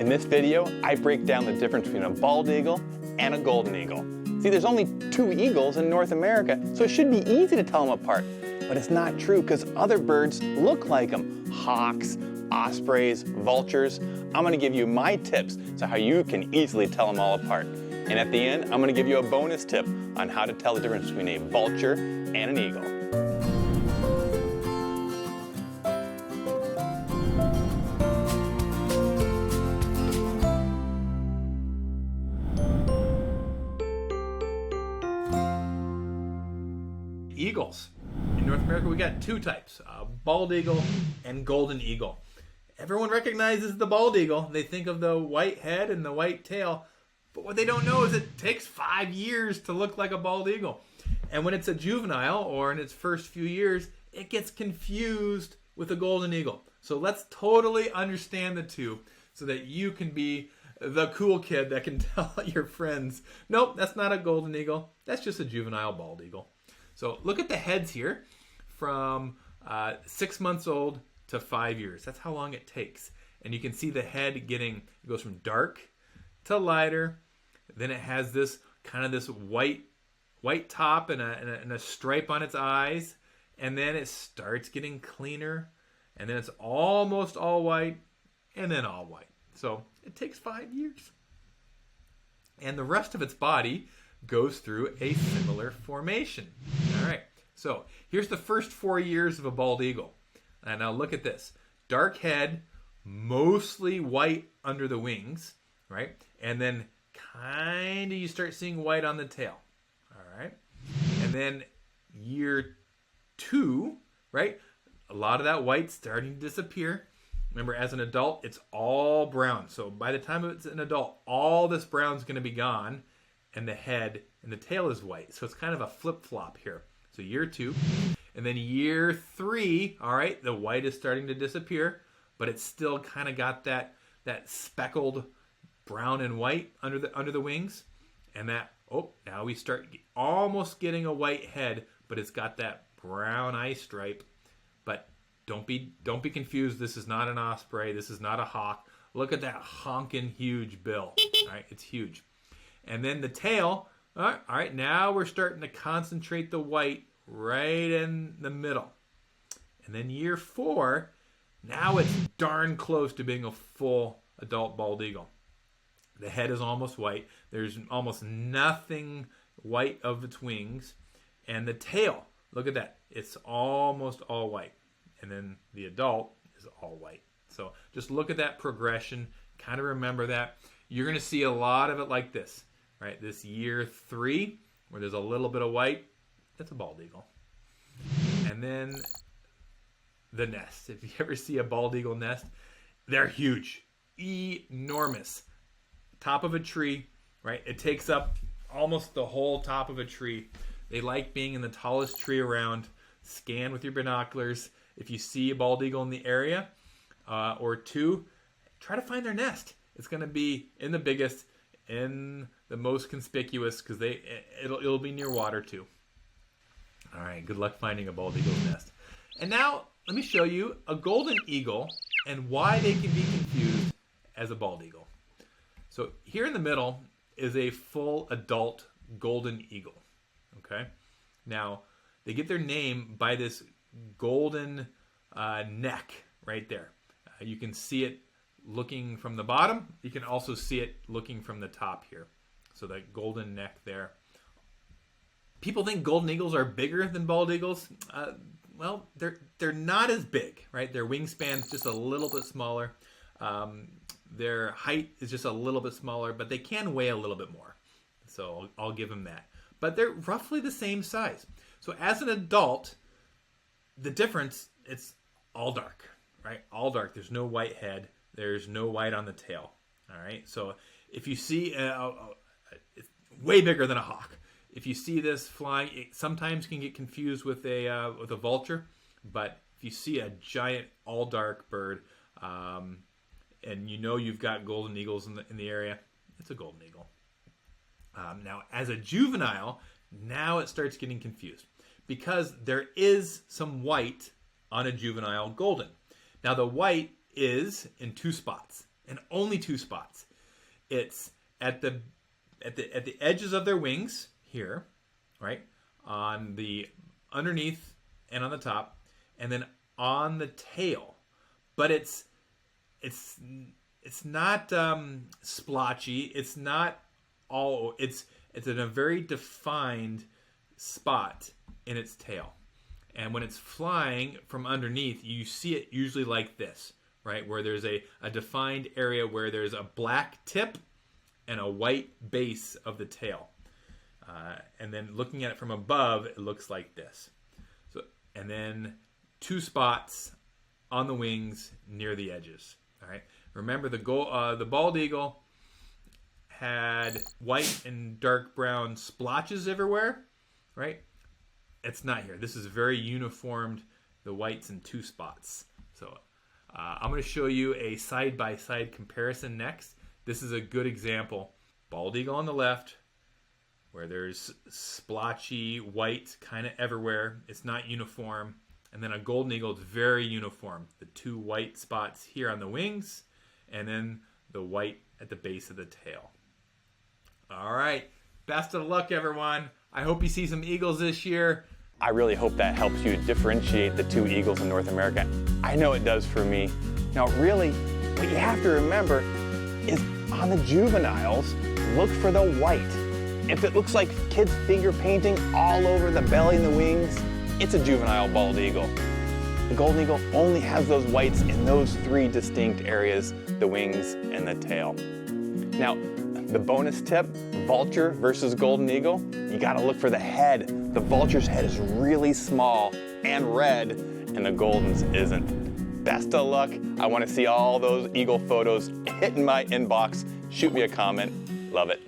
In this video, I break down the difference between a bald eagle and a golden eagle. See, there's only 2 eagles in North America, so it should be easy to tell them apart. But it's not true because other birds look like them. Hawks, ospreys, vultures. I'm going to give you my tips so how you can easily tell them all apart. And at the end, I'm going to give you a bonus tip on how to tell the difference between a vulture and an eagle. Eagles. In North America, we got 2 types, bald eagle and golden eagle. Everyone recognizes the bald eagle. They think of the white head and the white tail, but what they don't know is it takes 5 years to look like a bald eagle. And when it's a juvenile or in its first few years, it gets confused with a golden eagle. So let's totally understand the two so that you can be the cool kid that can tell your friends, nope, that's not a golden eagle. That's just a juvenile bald eagle. So look at the heads here from 6 months old to 5 years. That's how long it takes. And you can see the head it goes from dark to lighter. Then it has this kind of this white top and a stripe on its eyes. And then it starts getting cleaner. And then it's almost all white and then all white. So it takes 5 years. And the rest of its body goes through a similar formation. All right, so here's the first 4 years of a bald eagle. And now look at this. Dark head, mostly white under the wings, right? And then kind of you start seeing white on the tail, all right? And then year 2, right? A lot of that white starting to disappear. Remember, as an adult, it's all brown. So by the time it's an adult, all this brown's going to be gone. And the head and the tail is white. So it's kind of a flip-flop here. So year 2. And then year 3, all right, the white is starting to disappear, but it's still kind of got that speckled brown and white under the wings. And now we start almost getting a white head, but it's got that brown eye stripe. But don't be confused. This is not an osprey. This is not a hawk. Look at that honking huge bill. All right, it's huge. And then the tail, all right, now we're starting to concentrate the white right in the middle. And then year 4, now it's darn close to being a full adult bald eagle. The head is almost white. There's almost nothing white of its wings. And the tail, look at that. It's almost all white. And then the adult is all white. So just look at that progression. Kind of remember that. You're going to see a lot of it like this. Right, this year 3, where there's a little bit of white, that's a bald eagle. And then the nest. If you ever see a bald eagle nest, they're huge, enormous. Top of a tree, right? It takes up almost the whole top of a tree. They like being in the tallest tree around. Scan with your binoculars. If you see a bald eagle in the area, or 2, try to find their nest. It's going to be in the biggest, in the most conspicuous, because it'll be near water too. All right, good luck finding a bald eagle's nest. And now let me show you a golden eagle and why they can be confused as a bald eagle. So here in the middle is a full adult golden eagle. Okay, now they get their name by this golden neck right there. You can see it looking from the bottom. You can also see it looking from the top here. So that golden neck there. People think golden eagles are bigger than bald eagles. Well, they're not as big, right? Their wingspan's just a little bit smaller. Their height is just a little bit smaller, but they can weigh a little bit more. So I'll give them that. But they're roughly the same size. So as an adult, the difference, it's all dark, right? All dark. There's no white head. There's no white on the tail. All right. So if you see, it's way bigger than a hawk. If you see this flying, it sometimes can get confused with a vulture. But if you see a giant all dark bird, and you know you've got golden eagles in the area, it's a golden eagle. Now, as a juvenile, now it starts getting confused because there is some white on a juvenile golden. Now, the white is in 2 spots. and only 2 spots. It's at the edges of their wings here, right? On the underneath and on the top, and then on the tail. But it's not splotchy. It's not all. It's in a very defined spot in its tail. And when it's flying from underneath, you see it usually like this, right? Where there's a defined area where there's a black tip and a white base of the tail. And then looking at it from above, it looks like this. So, and then 2 spots on the wings near the edges. All right. Remember, the bald eagle had white and dark brown splotches everywhere, right? It's not here. This is very uniformed, the whites in 2 spots. So I'm going to show you a side-by-side comparison next. This is a good example. Bald eagle on the left, where there's splotchy white kind of everywhere. It's not uniform. And then a golden eagle is very uniform. The 2 white spots here on the wings, and then the white at the base of the tail. All right. Best of luck, everyone. I hope you see some eagles this year. I really hope that helps you differentiate the 2 eagles in North America. I know it does for me. Now, really, what you have to remember is on the juveniles, look for the white. If it looks like kids finger painting all over the belly and the wings, it's a juvenile bald eagle. The golden eagle only has those whites in those 3 distinct areas, the wings and the tail. Now, the bonus tip, vulture versus golden eagle, you gotta look for the head. The vulture's head is really small and red, and the golden's isn't. Best of luck. I wanna see all those eagle photos hitting my inbox. Shoot me a comment. Love it.